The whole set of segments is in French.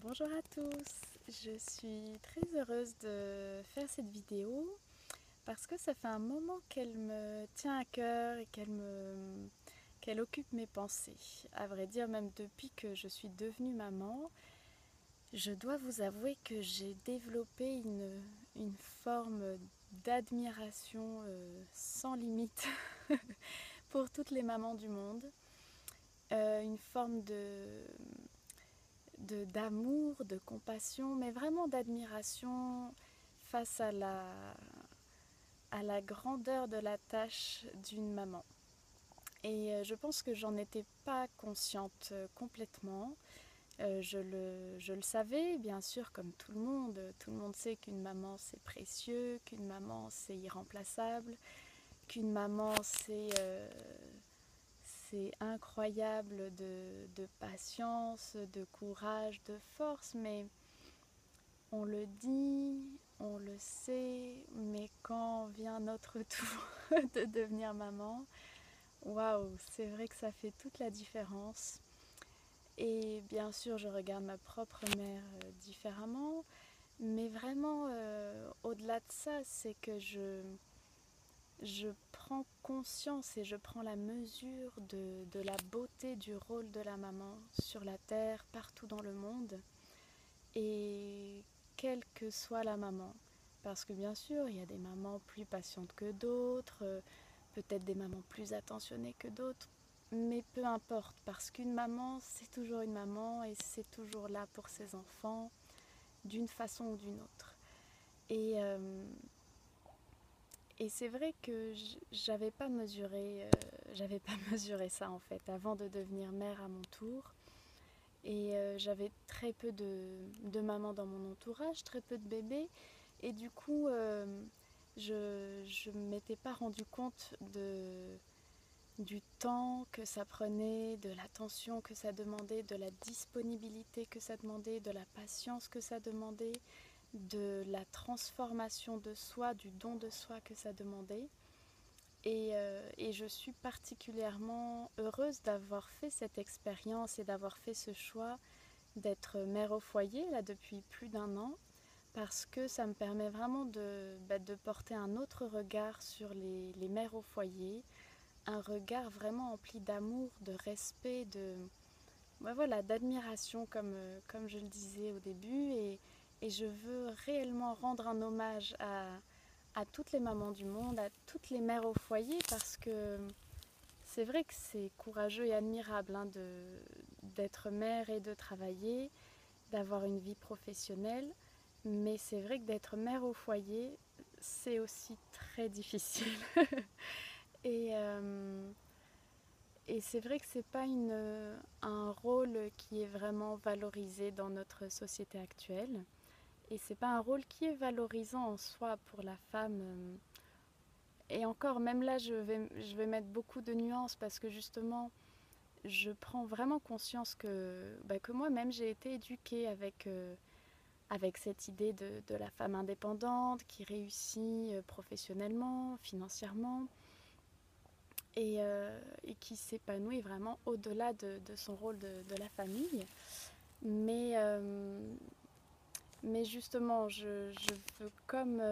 Bonjour à tous, je suis très heureuse de faire cette vidéo parce que ça fait un moment qu'elle me tient à cœur et qu'elle occupe mes pensées. À vrai dire, même depuis que je suis devenue maman, je dois vous avouer que j'ai développé une forme d'admiration sans limite pour toutes les mamans du monde. Une forme d'amour, de compassion, mais vraiment d'admiration face à la grandeur de la tâche d'une maman. Et je pense que j'en étais pas consciente complètement. Je le savais, bien sûr, comme tout le monde. Tout le monde sait qu'une maman, c'est précieux, qu'une maman, c'est irremplaçable, qu'une maman, c'est incroyable de patience, de courage, de force, mais on le dit, on le sait, mais quand vient notre tour de devenir maman, waouh, c'est vrai que ça fait toute la différence. Et bien sûr, je regarde ma propre mère différemment, mais vraiment, au-delà de ça, c'est que je prends conscience et je prends la mesure de la beauté du rôle de la maman sur la terre, partout dans le monde. Et quelle que soit la maman. Parce que bien sûr, il y a des mamans plus patientes que d'autres, peut-être des mamans plus attentionnées que d'autres, mais peu importe, parce qu'une maman, c'est toujours une maman et c'est toujours là pour ses enfants, d'une façon ou d'une autre. Et, euh, et c'est vrai que j'avais pas mesuré ça en fait, avant de devenir mère à mon tour. Et j'avais très peu de mamans dans mon entourage, très peu de bébés. Et du coup, je ne m'étais pas rendu compte du temps que ça prenait, de l'attention que ça demandait, de la disponibilité que ça demandait, de la patience que ça demandait, de la transformation de soi, du don de soi que ça demandait. Et je suis particulièrement heureuse d'avoir fait cette expérience et d'avoir fait ce choix d'être mère au foyer là depuis plus d'un an parce que ça me permet vraiment de porter un autre regard sur les mères au foyer, un regard vraiment empli d'amour, de respect, voilà, d'admiration comme je le disais au début et je veux réellement rendre un hommage à toutes les mamans du monde, à toutes les mères au foyer parce que c'est vrai que c'est courageux et admirable d'être mère et de travailler, d'avoir une vie professionnelle. Mais c'est vrai que d'être mère au foyer, c'est aussi très difficile. et, euh, et c'est vrai que c'est pas un rôle qui est vraiment valorisé dans notre société actuelle. Et c'est pas un rôle qui est valorisant en soi pour la femme. Et encore, même là, je vais mettre beaucoup de nuances parce que justement, je prends vraiment conscience que moi-même, j'ai été éduquée avec cette idée de la femme indépendante qui réussit professionnellement, financièrement et qui s'épanouit vraiment au-delà de son rôle de la famille. Mais, euh, mais justement, je veux comme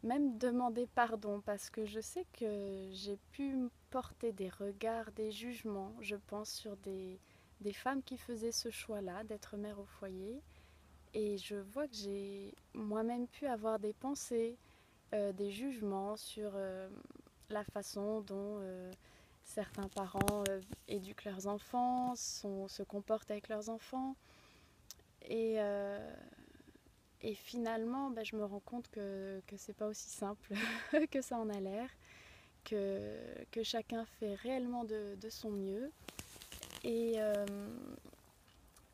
même demander pardon parce que je sais que j'ai pu porter des regards, des jugements, je pense, sur des femmes qui faisaient ce choix-là d'être mère au foyer. Et je vois que j'ai moi-même pu avoir des pensées, des jugements sur la façon dont certains parents éduquent leurs enfants, se comportent avec leurs enfants. Et, euh, et finalement, je me rends compte que c'est pas aussi simple que ça en a l'air, que chacun fait réellement de son mieux. Et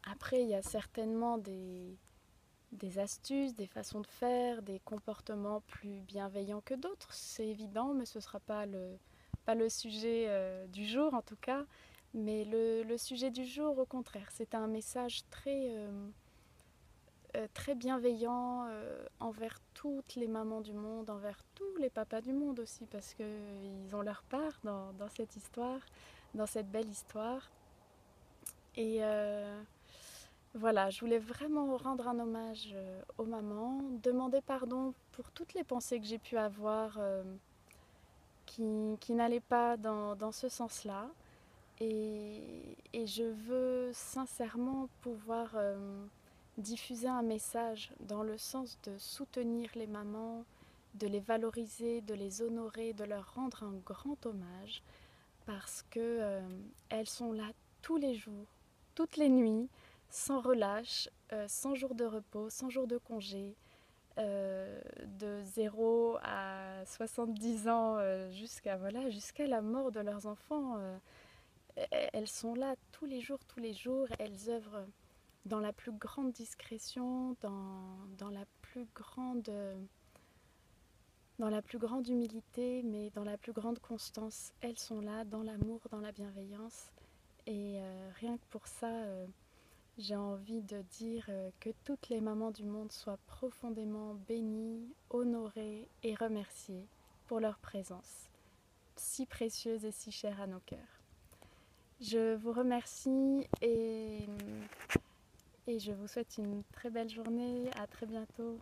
après, il y a certainement des astuces, des façons de faire, des comportements plus bienveillants que d'autres, c'est évident, mais ce ne sera pas le sujet du jour en tout cas. Mais le sujet du jour, au contraire, c'est un message très bienveillant envers toutes les mamans du monde, envers tous les papas du monde aussi, parce qu'ils ont leur part dans cette histoire, dans cette belle histoire. Et, euh, Voilà, je voulais vraiment rendre un hommage aux mamans, demander pardon pour toutes les pensées que j'ai pu avoir qui n'allaient pas dans ce sens-là. Et je veux sincèrement pouvoir diffuser un message dans le sens de soutenir les mamans, de les valoriser, de les honorer, de leur rendre un grand hommage parce que elles sont là tous les jours, toutes les nuits, sans relâche, sans jour de repos, sans jour de congé, de 0 à 70 ans jusqu'à voilà, jusqu'à la mort de leurs enfants. Elles sont là tous les jours, elles œuvrent dans la plus grande discrétion, dans la plus grande humilité, mais dans la plus grande constance. Elles sont là dans l'amour, dans la bienveillance. Et rien que pour ça, j'ai envie de dire que toutes les mamans du monde soient profondément bénies, honorées et remerciées pour leur présence, si précieuse et si chère à nos cœurs. Je vous remercie et je vous souhaite une très belle journée. À très bientôt.